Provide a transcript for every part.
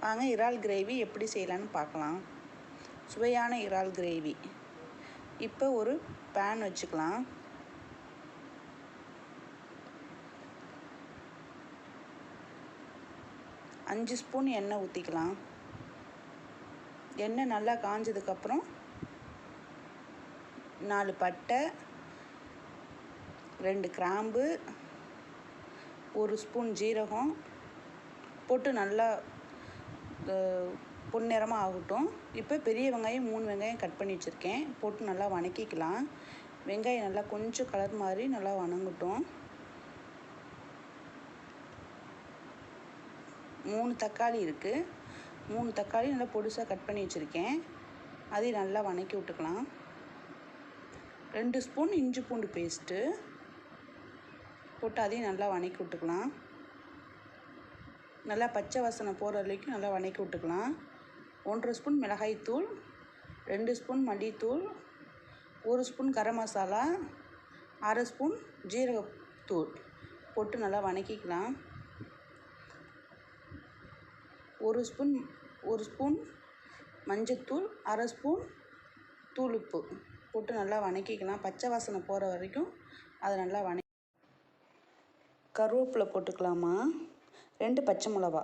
வாங்க இறால் கிரேவி எப்படி செய்யலான்னு பார்க்கலாம். சுவையான இறால் கிரேவி. இப்போ ஒரு பேன் வச்சுக்கலாம். அஞ்சு ஸ்பூன் எண்ணெய் ஊற்றிக்கலாம். எண்ணெய் நல்லா காஞ்சதுக்கப்புறம் 4 பட்டை, 2 கிராம்பு, 1 ஸ்பூன் ஜீரகம் போட்டு நல்லா பொன்னிறமாக ஆகட்டும். இப்போ பெரிய வெங்காயம் 3 வெங்காயம் கட் பண்ணி வச்சுருக்கேன், போட்டு நல்லா வணக்கிக்கலாம். வெங்காயம் நல்லா கொஞ்சம் கலர் மாதிரி நல்லா வணங்கட்டும். 3 தக்காளி இருக்குது, 3 தக்காளி நல்லா பொடிசாக கட் பண்ணி வச்சுருக்கேன், அதையும் நல்லா வணக்கி விட்டுக்கலாம். 2 ஸ்பூன் இஞ்சி பூண்டு பேஸ்ட்டு போட்டு அதையும் நல்லா வணக்கி விட்டுக்கலாம். நல்லா பச்சை வாசனை போகிற வரைக்கும் நல்லா வணக்கி விட்டுக்கலாம். 1 ஸ்பூன் மிளகாய்த்தூள், 2 ஸ்பூன் மல்லித்தூள், 1 ஸ்பூன் கரம் மசாலா, 1/2 ஸ்பூன் ஜீரகத்தூள் போட்டு நல்லா வணக்கிக்கலாம். 1 ஸ்பூன் மஞ்சத்தூள், 1/2 ஸ்பூன் தூளுப்பு போட்டு நல்லா வணக்கிக்கலாம். பச்சை வாசனை போகிற வரைக்கும் அதை நல்லா கருவேப்பிலை போட்டுக்கலாமா. 2 பச்சை மிளகா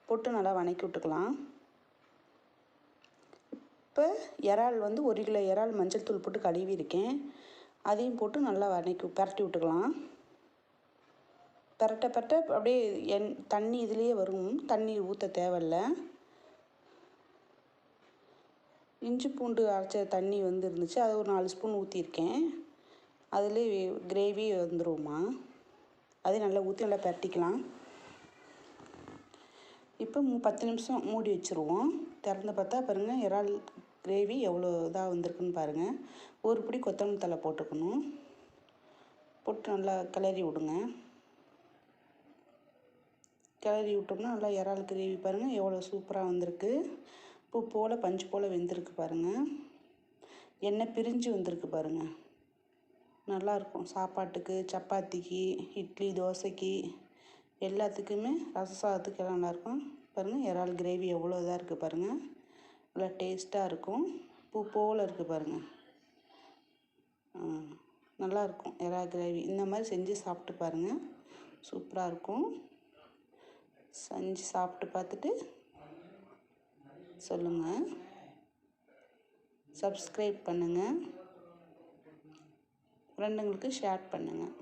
போட்டு நல்லா வணக்கி விட்டுக்கலாம். இப்போ இறால் 1 கிலோ இறால் மஞ்சள் தூள் போட்டு கழுவி இருக்கேன், அதையும் போட்டு நல்லா பரட்டி விட்டுக்கலாம். பரட்ட அப்படியே தண்ணி இதுலேயே வரும், தண்ணி ஊற்ற தேவையில்ல. இஞ்சி பூண்டு அரைச்ச தண்ணி இருந்துச்சு, அது ஒரு 4 ஸ்பூன் ஊற்றிருக்கேன், அதுலேயே கிரேவி வந்துருமா. அதையும் நல்லா ஊற்றி நல்லா பரட்டிக்கலாம். இப்போ 10 நிமிஷம் மூடி வச்சுருவோம். திறந்து பார்த்தா பாருங்கள், இறால் கிரேவி எவ்வளோ இதாக வந்திருக்குன்னு பாருங்கள். ஒரு பிடி கொத்தமல்லி தழை போட்டுக்கணும், போட்டு நல்லா கிளறி விடுங்க. கிளறி விட்டோம்னா நல்லா இறால் கிரேவி பாருங்கள் எவ்வளோ சூப்பராக வந்திருக்கு. பூ போல் பஞ்சு போல் வெந்திருக்கு பாருங்கள். எண்ணெய் பிரிஞ்சு வந்திருக்கு பாருங்கள். நல்லாயிருக்கும் சாப்பாட்டுக்கு, சப்பாத்திக்கு, இட்லி, தோசைக்கு எல்லாத்துக்குமே, ரச சாதத்துக்கு எல்லாம் நல்லாயிருக்கும் பாருங்கள். இறால் கிரேவி எவ்வளோ இதாக இருக்குது பாருங்கள், நல்லா டேஸ்ட்டாக இருக்கும். பூ போல் இருக்குது பாருங்கள். நல்லாயிருக்கும் இறால் கிரேவி. இந்த மாதிரி செஞ்சு சாப்பிட்டு பாருங்கள், சூப்பராக இருக்கும். செஞ்சு சாப்பிட்டு பார்த்துட்டு சொல்லுங்கள். சப்ஸ்கிரைப் பண்ணுங்கள், ஃப்ரெண்டுங்களுக்கு ஷேர் பண்ணுங்கள்.